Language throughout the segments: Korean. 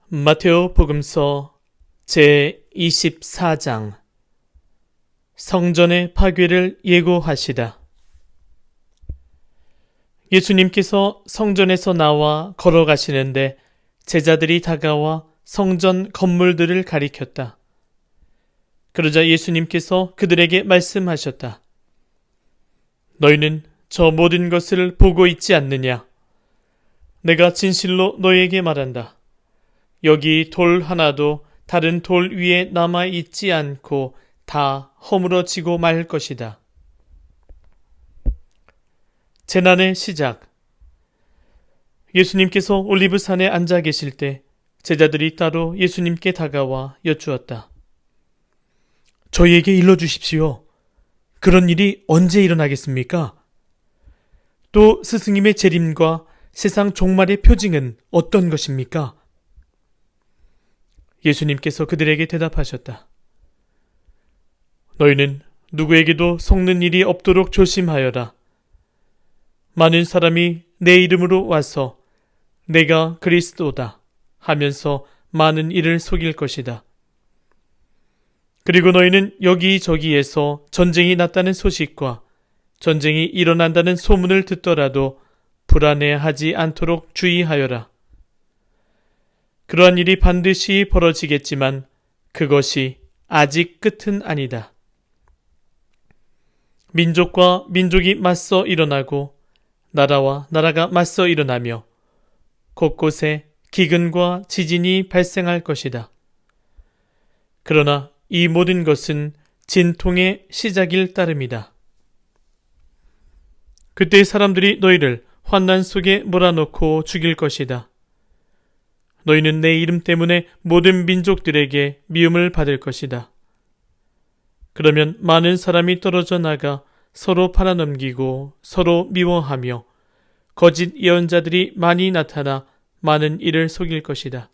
마테오 복음서 제24장 성전의 파괴를 예고하시다. 예수님께서 성전에서 나와 걸어가시는데 제자들이 다가와 성전 건물들을 가리켰다. 그러자 예수님께서 그들에게 말씀하셨다. 너희는 저 모든 것을 보고 있지 않느냐? 내가 진실로 너희에게 말한다. 여기 돌 하나도 다른 돌 위에 남아있지 않고 다 허물어지고 말 것이다. 재난의 시작. 예수님께서 올리브산에 앉아 계실 때 제자들이 따로 예수님께 다가와 여쭈었다. 저희에게 일러주십시오. 그런 일이 언제 일어나겠습니까? 또 스승님의 재림과 세상 종말의 표징은 어떤 것입니까? 예수님께서 그들에게 대답하셨다. 너희는 누구에게도 속는 일이 없도록 조심하여라. 많은 사람이 내 이름으로 와서 내가 그리스도다 하면서 많은 이를 속일 것이다. 그리고 너희는 여기저기에서 전쟁이 났다는 소식과 전쟁이 일어난다는 소문을 듣더라도 불안해하지 않도록 주의하여라. 그러한 일이 반드시 벌어지겠지만 그것이 아직 끝은 아니다. 민족과 민족이 맞서 일어나고 나라와 나라가 맞서 일어나며 곳곳에 기근과 지진이 발생할 것이다. 그러나 이 모든 것은 진통의 시작일 따름이다. 그때 사람들이 너희를 환난 속에 몰아넣고 죽일 것이다. 너희는 내 이름 때문에 모든 민족들에게 미움을 받을 것이다. 그러면 많은 사람이 떨어져 나가 서로 팔아넘기고 서로 미워하며 거짓 예언자들이 많이 나타나 많은 이를 속일 것이다.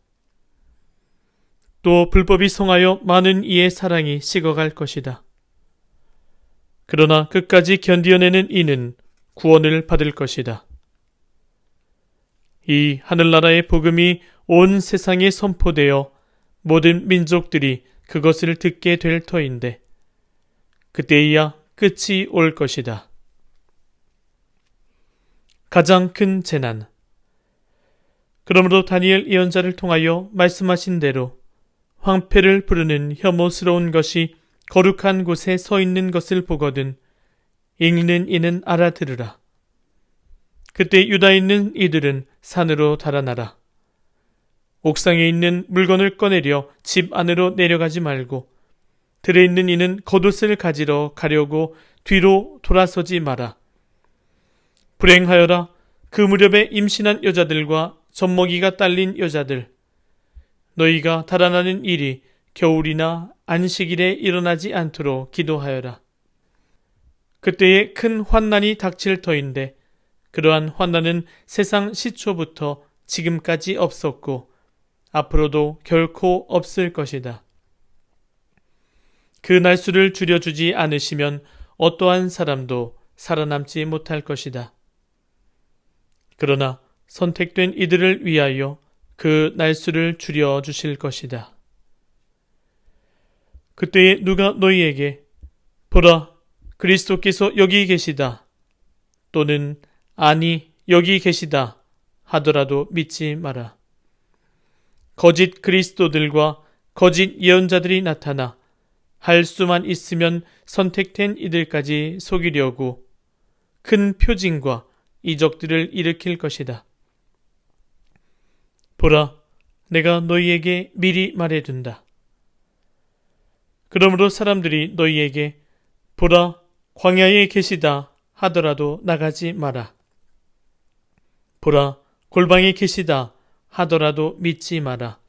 또 불법이 성하여 많은 이의 사랑이 식어갈 것이다. 그러나 끝까지 견디어내는 이는 구원을 받을 것이다. 이 하늘나라의 복음이 온 세상에 선포되어 모든 민족들이 그것을 듣게 될 터인데 그때이야 끝이 올 것이다. 가장 큰 재난. 그러므로 다니엘 예언자를 통하여 말씀하신 대로 황폐를 부르는 혐오스러운 것이 거룩한 곳에 서 있는 것을 보거든 읽는 이는 알아들으라. 그때 유다에 있는 이들은 산으로 달아나라. 옥상에 있는 물건을 꺼내려 집 안으로 내려가지 말고 들에 있는 이는 겉옷을 가지러 가려고 뒤로 돌아서지 마라. 불행하여라. 그 무렵에 임신한 여자들과 젖먹이가 딸린 여자들. 너희가 달아나는 일이 겨울이나 안식일에 일어나지 않도록 기도하여라. 그때에 큰 환난이 닥칠 터인데 그러한 환난은 세상 시초부터 지금까지 없었고 앞으로도 결코 없을 것이다. 그 날수를 줄여주지 않으시면 어떠한 사람도 살아남지 못할 것이다. 그러나 선택된 이들을 위하여 그 날수를 줄여주실 것이다. 그때에 누가 너희에게 보라, 그리스도께서 여기 계시다 또는 아니, 여기 계시다 하더라도 믿지 마라. 거짓 그리스도들과 거짓 예언자들이 나타나 할 수만 있으면 선택된 이들까지 속이려고 큰 표징과 이적들을 일으킬 것이다. 보라, 내가 너희에게 미리 말해둔다. 그러므로 사람들이 너희에게 보라, 광야에 계시다 하더라도 나가지 마라. 보라, 골방에 계시다 하더라도 믿지 마라.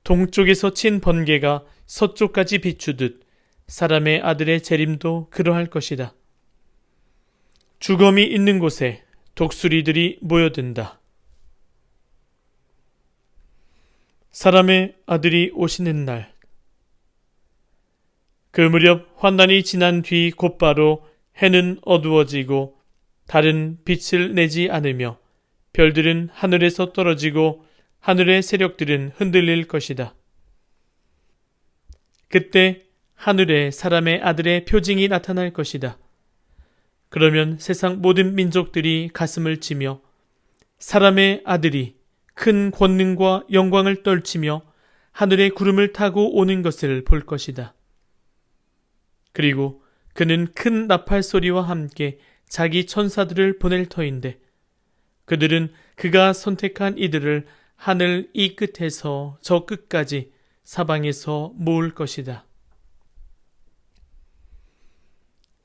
동쪽에서 친 번개가 서쪽까지 비추듯 사람의 아들의 재림도 그러할 것이다. 죽음이 있는 곳에 독수리들이 모여든다. 사람의 아들이 오시는 날. 그 무렵 환난이 지난 뒤 곧바로 해는 어두워지고 달은 빛을 내지 않으며 별들은 하늘에서 떨어지고 하늘의 세력들은 흔들릴 것이다. 그때 하늘에 사람의 아들의 표징이 나타날 것이다. 그러면 세상 모든 민족들이 가슴을 치며 사람의 아들이 큰 권능과 영광을 떨치며 하늘의 구름을 타고 오는 것을 볼 것이다. 그리고 그는 큰 나팔 소리와 함께 자기 천사들을 보낼 터인데 그들은 그가 선택한 이들을 하늘 이 끝에서 저 끝까지 사방에서 모을 것이다.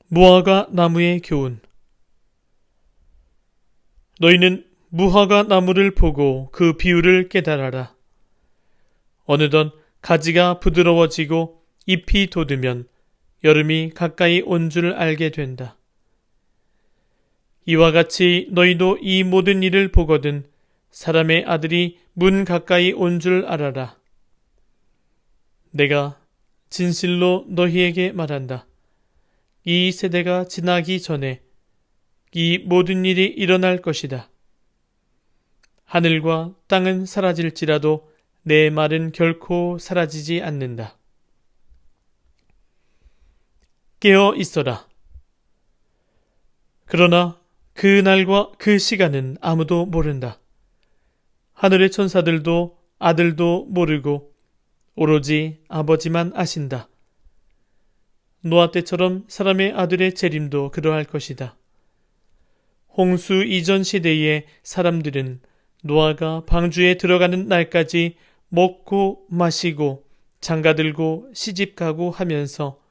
무화과 나무의 교훈. 너희는 무화과 나무를 보고 그 비율을 깨달아라. 어느덧 가지가 부드러워지고 잎이 돋으면 여름이 가까이 온 줄 알게 된다. 이와 같이 너희도 이 모든 일을 보거든 사람의 아들이 문 가까이 온 줄 알아라. 내가 진실로 너희에게 말한다. 이 세대가 지나기 전에 이 모든 일이 일어날 것이다. 하늘과 땅은 사라질지라도 내 말은 결코 사라지지 않는다. 깨어 있어라. 그러나 그 날과 그 시간은 아무도 모른다. 하늘의 천사들도 아들도 모르고 오로지 아버지만 아신다. 노아 때처럼 사람의 아들의 재림도 그러할 것이다. 홍수 이전 시대의 사람들은 노아가 방주에 들어가는 날까지 먹고 마시고 장가들고 시집가고 하면서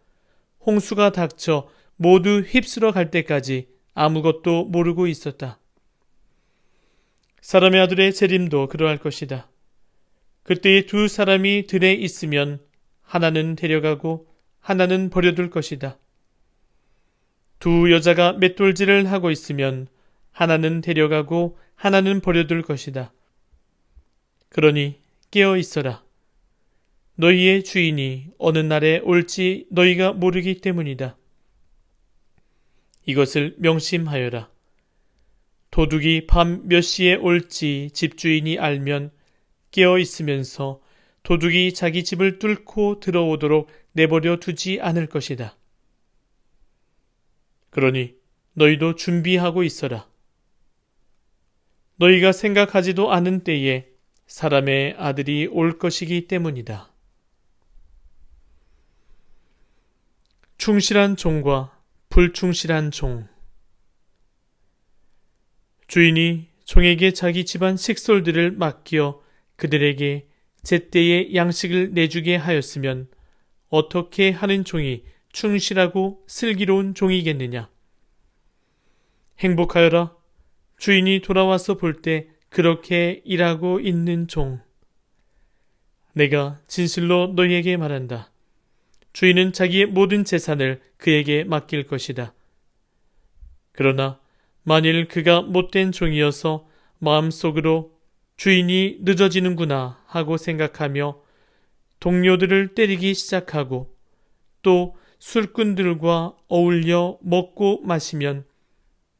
홍수가 닥쳐 모두 휩쓸어 갈 때까지 아무것도 모르고 있었다. 사람의 아들의 재림도 그러할 것이다. 그때 두 사람이 들에 있으면 하나는 데려가고 하나는 버려둘 것이다. 두 여자가 맷돌질을 하고 있으면 하나는 데려가고 하나는 버려둘 것이다. 그러니 깨어 있어라. 너희의 주인이 어느 날에 올지 너희가 모르기 때문이다. 이것을 명심하여라. 도둑이 밤 몇 시에 올지 집주인이 알면 깨어 있으면서 도둑이 자기 집을 뚫고 들어오도록 내버려 두지 않을 것이다. 그러니 너희도 준비하고 있어라. 너희가 생각하지도 않은 때에 사람의 아들이 올 것이기 때문이다. 충실한 종과 불충실한 종. 주인이 종에게 자기 집안 식솔들을 맡겨 그들에게 제때에 양식을 내주게 하였으면 어떻게 하는 종이 충실하고 슬기로운 종이겠느냐. 행복하여라. 주인이 돌아와서 볼 때 그렇게 일하고 있는 종. 내가 진실로 너희에게 말한다. 주인은 자기의 모든 재산을 그에게 맡길 것이다. 그러나 만일 그가 못된 종이어서 마음속으로 주인이 늦어지는구나 하고 생각하며 동료들을 때리기 시작하고 또 술꾼들과 어울려 먹고 마시면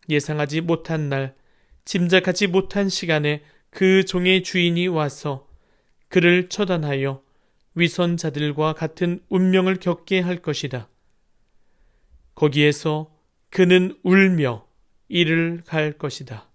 예상하지 못한 날, 짐작하지 못한 시간에 그 종의 주인이 와서 그를 처단하여 위선자들과 같은 운명을 겪게 할 것이다. 거기에서 그는 울며 이를 갈 것이다.